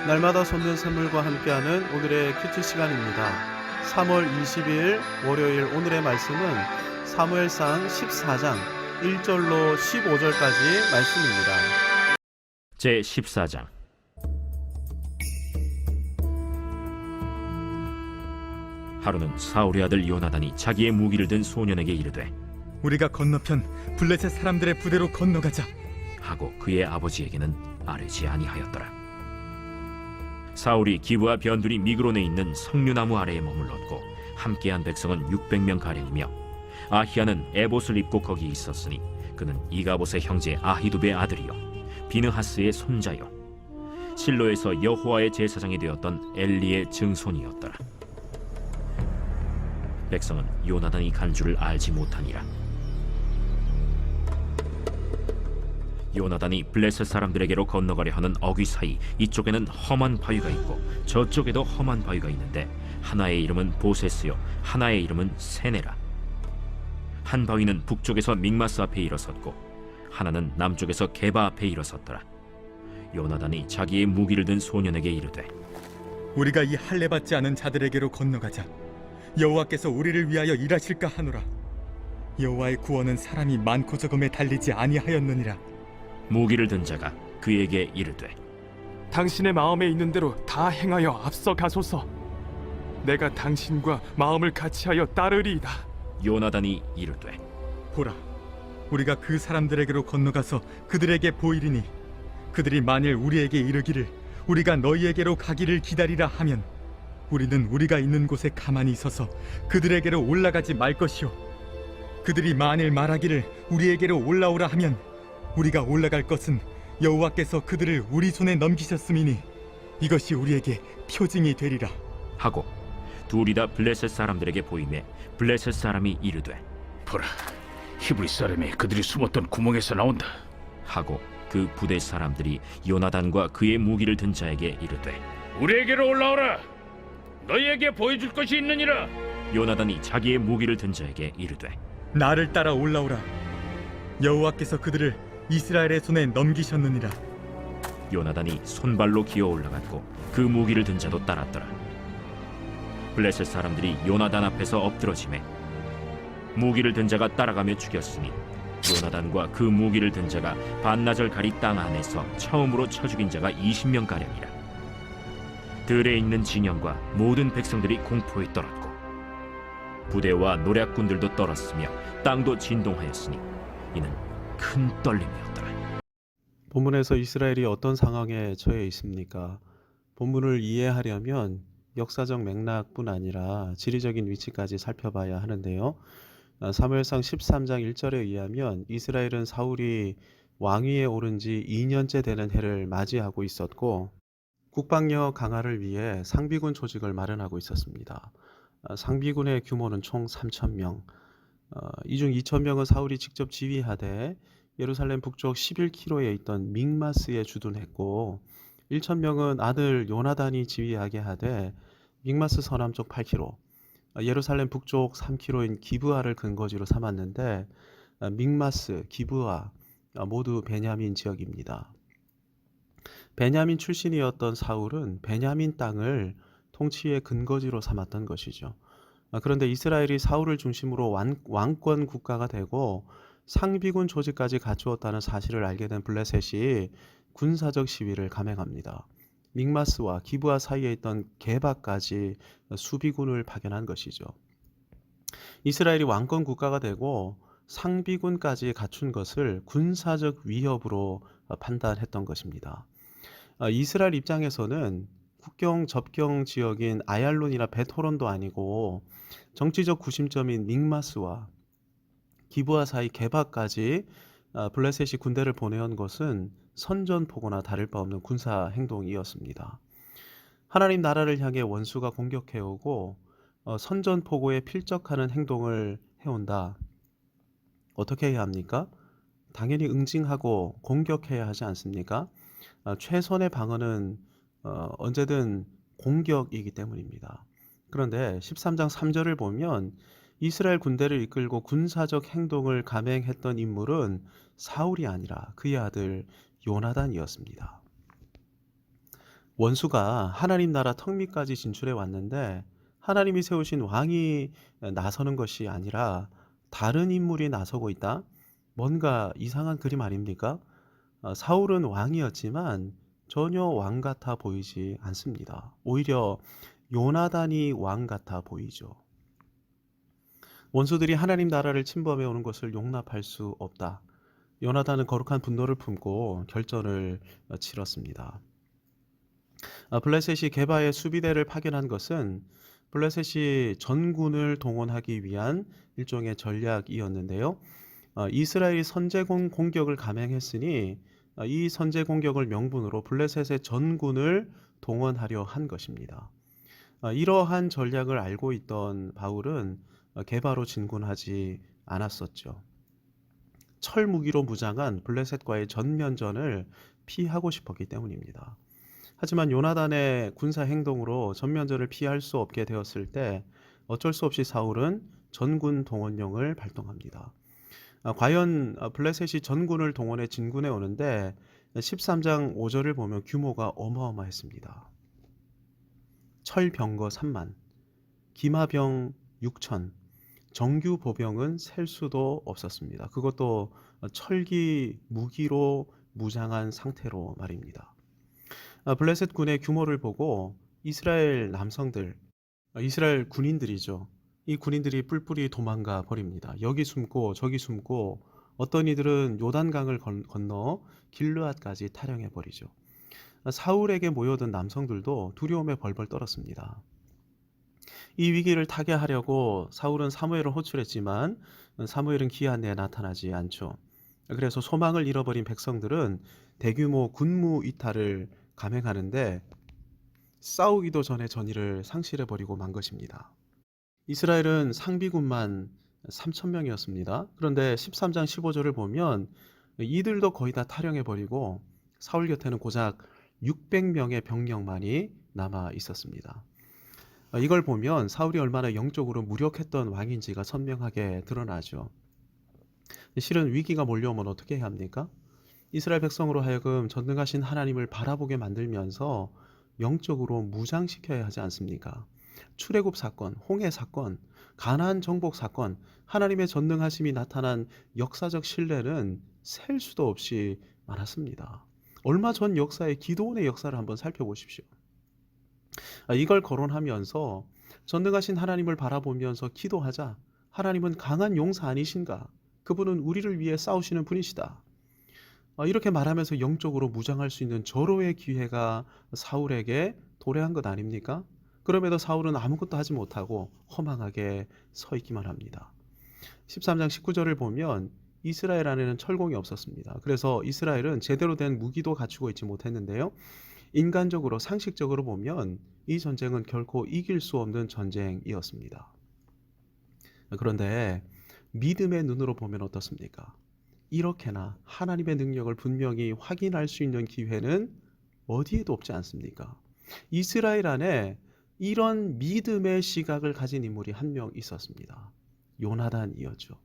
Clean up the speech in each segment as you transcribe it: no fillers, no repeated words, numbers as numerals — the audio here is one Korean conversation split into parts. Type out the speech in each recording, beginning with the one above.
날마다 솟는 샘물과 함께하는 오늘의 큐티 시간입니다. 3월 20일 월요일 오늘의 말씀은 사무엘상 14장 1절로 15절까지 말씀입니다. 제 14장. 하루는 사울의 아들 요나단이 자기의 무기를 든 소년에게 이르되 우리가 건너편 블레셋 사람들의 부대로 건너가자 하고 그의 아버지에게는 아뢰지 아니하였더라. 사울이 기브와 변두리 미그론에 있는 석류나무 아래에 머물렀고 함께한 백성은 600명 가량이며 아히야는 에봇을 입고 거기 있었으니 그는 이가봇의 형제 아히두베의 아들이요 비느하스의 손자요 실로에서 여호와의 제사장이 되었던 엘리의 증손이었더라. 백성은 요나단이 간 줄을 알지 못하니라. 요나단이 블레셋 사람들에게로 건너가려 하는 어귀 사이 이쪽에는 험한 바위가 있고 저쪽에도 험한 바위가 있는데 하나의 이름은 보세스요 하나의 이름은 세네라. 한 바위는 북쪽에서 믹마스 앞에 일어섰고 하나는 남쪽에서 게바 앞에 일어섰더라. 요나단이 자기의 무기를 든 소년에게 이르되 우리가 이 할례 받지 않은 자들에게로 건너가자 여호와께서 우리를 위하여 일하실까 하노라. 여호와의 구원은 사람이 많고 적음에 달리지 아니하였느니라. 무기를 든 자가 그에게 이르되 당신의 마음에 있는 대로 다 행하여 앞서 가소서. 내가 당신과 마음을 같이하여 따르리이다. 요나단이 이르되 보라, 우리가 그 사람들에게로 건너가서 그들에게 보이리니 그들이 만일 우리에게 이르기를 우리가 너희에게로 가기를 기다리라 하면 우리는 우리가 있는 곳에 가만히 있어서 그들에게로 올라가지 말 것이요 그들이 만일 말하기를 우리에게로 올라오라 하면 우리가 올라갈 것은 여호와께서 그들을 우리 손에 넘기셨음이니 이것이 우리에게 표징이 되리라 하고 둘이 다 블레셋 사람들에게 보이매 블레셋 사람이 이르되 보라, 히브리 사람이 그들이 숨었던 구멍에서 나온다. 하고 그 부대 사람들이 요나단과 그의 무기를 든 자에게 이르되 우리에게로 올라오라. 너희에게 보여줄 것이 있느니라. 요나단이 자기의 무기를 든 자에게 이르되 나를 따라 올라오라. 여호와께서 그들을 이스라엘의 손에 넘기셨느니라. 요나단이 손발로 기어 올라갔고 그 무기를 든 자도 따랐더라. 블레셋 사람들이 요나단 앞에서 엎드러지매 무기를 든 자가 따라가며 죽였으니 요나단과 그 무기를 든 자가 반나절 가리 땅 안에서 처음으로 쳐 죽인 자가 20명 가량이라. 들에 있는 진영과 모든 백성들이 공포에 떨었고 부대와 노략군들도 떨었으며 땅도 진동하였으니 이는 큰 떨림이었더라. 본문에서 이스라엘이 어떤 상황에 처해 있습니까? 본문을 이해하려면 역사적 맥락뿐 아니라 지리적인 위치까지 살펴봐야 하는데요. 사무엘상 13장 1절에 의하면 이스라엘은 사울이 왕위에 오른 지 2년째 되는 해를 맞이하고 있었고 국방력 강화를 위해 상비군 조직을 마련하고 있었습니다. 상비군의 규모는 총 3,000명, 이 중 2,000명은 사울이 직접 지휘하되 예루살렘 북쪽 11km에 있던 믹마스에 주둔했고 1,000명은 아들 요나단이 지휘하게 하되 믹마스 서남쪽 8km, 예루살렘 북쪽 3km인 기브아를 근거지로 삼았는데 믹마스, 기브아 모두 베냐민 지역입니다. 베냐민 출신이었던 사울은 베냐민 땅을 통치의 근거지로 삼았던 것이죠. 그런데 이스라엘이 사울을 중심으로 왕권 국가가 되고 상비군 조직까지 갖추었다는 사실을 알게 된 블레셋이 군사적 시위를 감행합니다. 믹마스와 기브아 사이에 있던 게바까지 수비군을 파견한 것이죠. 이스라엘이 왕권 국가가 되고 상비군까지 갖춘 것을 군사적 위협으로 판단했던 것입니다. 이스라엘 입장에서는 국경 접경 지역인 아얄론이나 베토론도 아니고 정치적 구심점인 믹마스와 기브아 사이 게바까지 블레셋이 군대를 보내온 것은 선전포고나 다를 바 없는 군사 행동이었습니다. 하나님 나라를 향해 원수가 공격해오고 선전포고에 필적하는 행동을 해온다. 어떻게 해야 합니까? 당연히 응징하고 공격해야 하지 않습니까? 최선의 방어는 언제든 공격이기 때문입니다. 그런데 13장 3절을 보면 이스라엘 군대를 이끌고 군사적 행동을 감행했던 인물은 사울이 아니라 그의 아들 요나단이었습니다. 원수가 하나님 나라 턱 밑까지 진출해 왔는데 하나님이 세우신 왕이 나서는 것이 아니라 다른 인물이 나서고 있다. 뭔가 이상한 그림 아닙니까? 사울은 왕이었지만 전혀 왕 같아 보이지 않습니다. 오히려 요나단이 왕 같아 보이죠. 원수들이 하나님 나라를 침범해 오는 것을 용납할 수 없다. 요나단은 거룩한 분노를 품고 결전을 치렀습니다. 블레셋이 게바의 수비대를 파견한 것은 블레셋이 전군을 동원하기 위한 일종의 전략이었는데요. 이스라엘이 선제 공격을 감행했으니 이 선제 공격을 명분으로 블레셋의 전군을 동원하려 한 것입니다. 이러한 전략을 알고 있던 바울은 게바로 진군하지 않았었죠. 철 무기로 무장한 블레셋과의 전면전을 피하고 싶었기 때문입니다. 하지만 요나단의 군사 행동으로 전면전을 피할 수 없게 되었을 때 어쩔 수 없이 사울은 전군 동원령을 발동합니다. 과연 블레셋이 전군을 동원해 진군해 오는데 13장 5절을 보면 규모가 어마어마했습니다. 철병거 3만, 기마병 6천, 정규 보병은 셀 수도 없었습니다. 그것도 철기 무기로 무장한 상태로 말입니다. 블레셋 군의 규모를 보고 이스라엘 남성들, 이스라엘 군인들이죠. 이 군인들이 뿔뿔이 도망가 버립니다. 여기 숨고 저기 숨고 어떤 이들은 요단강을 건너 길르앗까지 탈영해 버리죠. 사울에게 모여든 남성들도 두려움에 벌벌 떨었습니다. 이 위기를 타개하려고 사울은 사무엘을 호출했지만 사무엘은 기한 내에 나타나지 않죠. 그래서 소망을 잃어버린 백성들은 대규모 군무 이탈을 감행하는데 싸우기도 전에 전의를 상실해버리고 만 것입니다. 이스라엘은 상비군만 3,000명이었습니다. 그런데 13장 15절을 보면 이들도 거의 다 탈영해버리고 사울 곁에는 고작 600명의 병력만이 남아 있었습니다. 이걸 보면 사울이 얼마나 영적으로 무력했던 왕인지가 선명하게 드러나죠. 실은 위기가 몰려오면 어떻게 해야 합니까? 이스라엘 백성으로 하여금 전능하신 하나님을 바라보게 만들면서 영적으로 무장시켜야 하지 않습니까? 출애굽 사건, 홍해 사건, 가나안 정복 사건, 하나님의 전능하심이 나타난 역사적 신뢰는 셀 수도 없이 많았습니다. 얼마 전 역사의 기도원의 역사를 한번 살펴보십시오. 이걸 거론하면서 전능하신 하나님을 바라보면서 기도하자. 하나님은 강한 용사 아니신가? 그분은 우리를 위해 싸우시는 분이시다. 이렇게 말하면서 영적으로 무장할 수 있는 절호의 기회가 사울에게 도래한 것 아닙니까? 그럼에도 사울은 아무것도 하지 못하고 허망하게 서 있기만 합니다. 13장 19절을 보면 이스라엘 안에는 철공이 없었습니다. 그래서 이스라엘은 제대로 된 무기도 갖추고 있지 못했는데요. 인간적으로 상식적으로 보면 이 전쟁은 결코 이길 수 없는 전쟁이었습니다. 그런데 믿음의 눈으로 보면 어떻습니까? 이렇게나 하나님의 능력을 분명히 확인할 수 있는 기회는 어디에도 없지 않습니까? 이스라엘 안에 이런 믿음의 시각을 가진 인물이 한 명 있었습니다. 요나단이었죠.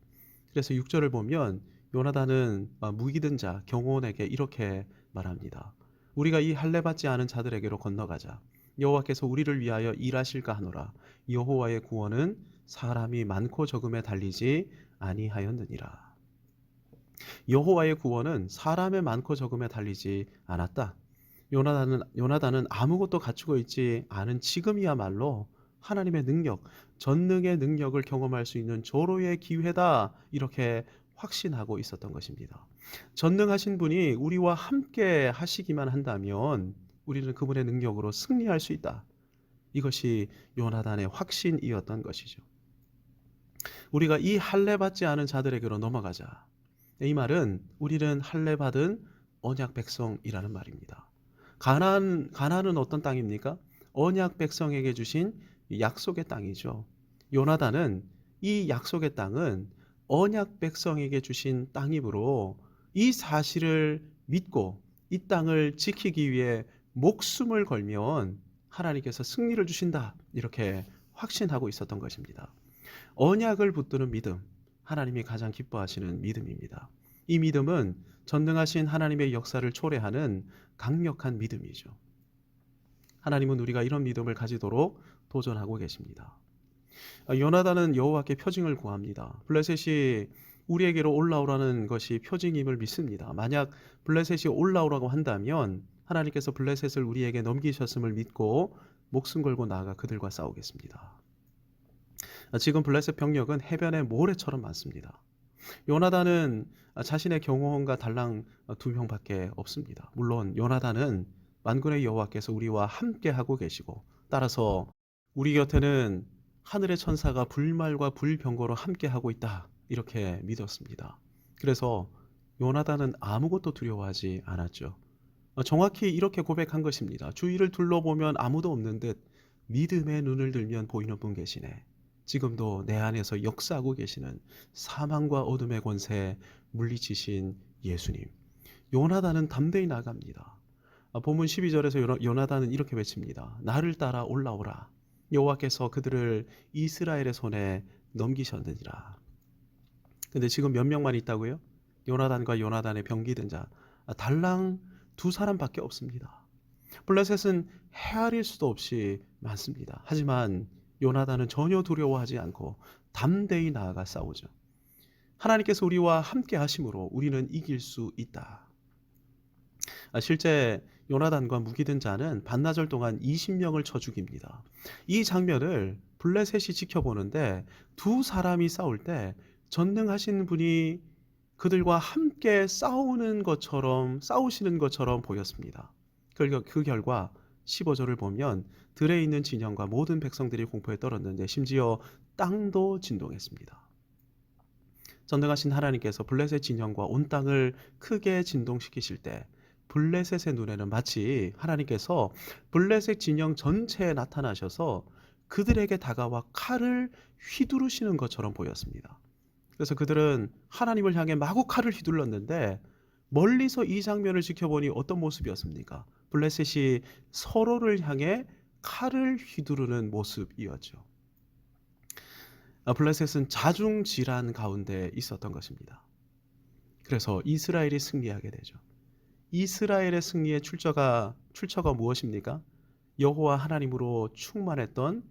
그래서 6절을 보면 요나단은 무기든 자 경호원에게 이렇게 말합니다. 우리가 이 할례 받지 않은 자들에게로 건너가자. 여호와께서 우리를 위하여 일하실까 하노라. 여호와의 구원은 사람이 많고 적음에 달리지 아니하였느니라. 여호와의 구원은 사람의 많고 적음에 달리지 않았다. 요나단은 아무것도 갖추고 있지 않은 지금이야말로 하나님의 능력, 전능의 능력을 경험할 수 있는 절호의 기회다. 이렇게 확신하고 있었던 것입니다. 전능하신 분이 우리와 함께 하시기만 한다면 우리는 그분의 능력으로 승리할 수 있다. 이것이 요나단의 확신이었던 것이죠. 우리가 이 할례 받지 않은 자들에게로 넘어가자. 이 말은 우리는 할례 받은 언약 백성이라는 말입니다. 가나안은 어떤 땅입니까? 언약 백성에게 주신 약속의 땅이죠. 요나단은 이 약속의 땅은 언약 백성에게 주신 땅이므로 이 사실을 믿고 이 땅을 지키기 위해 목숨을 걸면 하나님께서 승리를 주신다. 이렇게 확신하고 있었던 것입니다. 언약을 붙드는 믿음, 하나님이 가장 기뻐하시는 믿음입니다. 이 믿음은 전능하신 하나님의 역사를 초래하는 강력한 믿음이죠. 하나님은 우리가 이런 믿음을 가지도록 도전하고 계십니다. 요나단은 여호와께 표징을 구합니다. 블레셋이 우리에게로 올라오라는 것이 표징임을 믿습니다. 만약 블레셋이 올라오라고 한다면 하나님께서 블레셋을 우리에게 넘기셨음을 믿고 목숨 걸고 나아가 그들과 싸우겠습니다. 지금 블레셋 병력은 해변의 모래처럼 많습니다. 요나단은 자신의 경호원과 달랑 2명밖에 없습니다. 물론 요나단은 만군의 여호와께서 우리와 함께 하고 계시고, 따라서 우리 곁에는 하늘의 천사가 불말과 불병거로 함께 하고 있다, 이렇게 믿었습니다. 그래서 요나단은 아무것도 두려워하지 않았죠. 정확히 이렇게 고백한 것입니다. 주위를 둘러보면 아무도 없는 듯 믿음의 눈을 들면 보이는 분 계시네. 지금도 내 안에서 역사하고 계시는 사망과 어둠의 권세 물리치신 예수님. 요나단은 담대히 나갑니다. 본문 12절에서 요나단은 이렇게 외칩니다. 나를 따라 올라오라. 여호와께서 그들을 이스라엘의 손에 넘기셨느니라. 근데 지금 몇 명만 있다고요? 요나단과 요나단의 병기든 자 달랑 2사람밖에 없습니다. 블레셋은 헤아릴 수도 없이 많습니다. 하지만 요나단은 전혀 두려워하지 않고 담대히 나아가 싸우죠. 하나님께서 우리와 함께 하심으로 우리는 이길 수 있다. 실제 요나단과 무기든 자는 반나절 동안 20명을 쳐 죽입니다. 이 장면을 블레셋이 지켜보는데 2사람이 싸울 때 전능하신 분이 그들과 함께 싸우시는 것처럼 보였습니다. 그 결과 15절을 보면 들에 있는 진영과 모든 백성들이 공포에 떨었는데 심지어 땅도 진동했습니다. 전능하신 하나님께서 블레셋 진영과 온 땅을 크게 진동시키실 때 블레셋의 눈에는 마치 하나님께서 블레셋 진영 전체에 나타나셔서 그들에게 다가와 칼을 휘두르시는 것처럼 보였습니다. 그래서 그들은 하나님을 향해 마구 칼을 휘둘렀는데 멀리서 이 장면을 지켜보니 어떤 모습이었습니까? 블레셋이 서로를 향해 칼을 휘두르는 모습이었죠. 블레셋은 자중질환 가운데 있었던 것입니다. 그래서 이스라엘이 승리하게 되죠. 이스라엘의 승리의 출처가 무엇입니까? 여호와 하나님으로 충만했던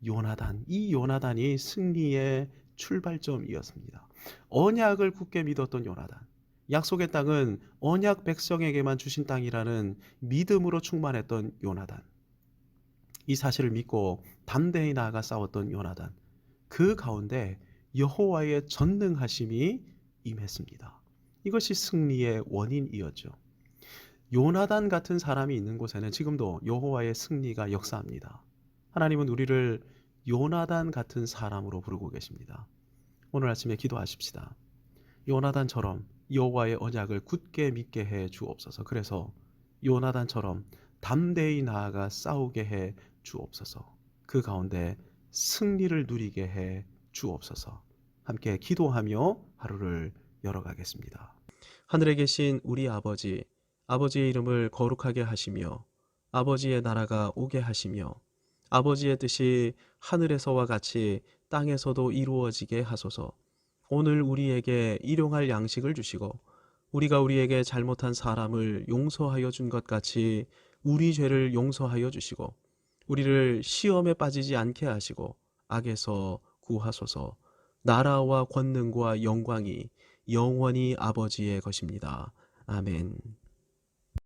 요나단. 이 요나단이 승리의 출발점이었습니다. 언약을 굳게 믿었던 요나단. 약속의 땅은 언약 백성에게만 주신 땅이라는 믿음으로 충만했던 요나단. 이 사실을 믿고 담대히 나아가 싸웠던 요나단. 그 가운데 여호와의 전능하심이 임했습니다. 이것이 승리의 원인이었죠. 요나단 같은 사람이 있는 곳에는 지금도 여호와의 승리가 역사합니다. 하나님은 우리를 요나단 같은 사람으로 부르고 계십니다. 오늘 아침에 기도하십시다. 요나단처럼 여호와의 언약을 굳게 믿게 해 주옵소서. 그래서 요나단처럼 담대히 나아가 싸우게 해 주옵소서. 그 가운데 승리를 누리게 해 주옵소서. 함께 기도하며 하루를 열어가겠습니다. 하늘에 계신 우리 아버지, 아버지의 이름을 거룩하게 하시며 아버지의 나라가 오게 하시며 아버지의 뜻이 하늘에서와 같이 땅에서도 이루어지게 하소서. 오늘 우리에게 일용할 양식을 주시고 우리가 우리에게 잘못한 사람을 용서하여 준 것 같이 우리 죄를 용서하여 주시고 우리를 시험에 빠지지 않게 하시고 악에서 구하소서. 나라와 권능과 영광이 영원히 아버지의 것입니다. 아멘.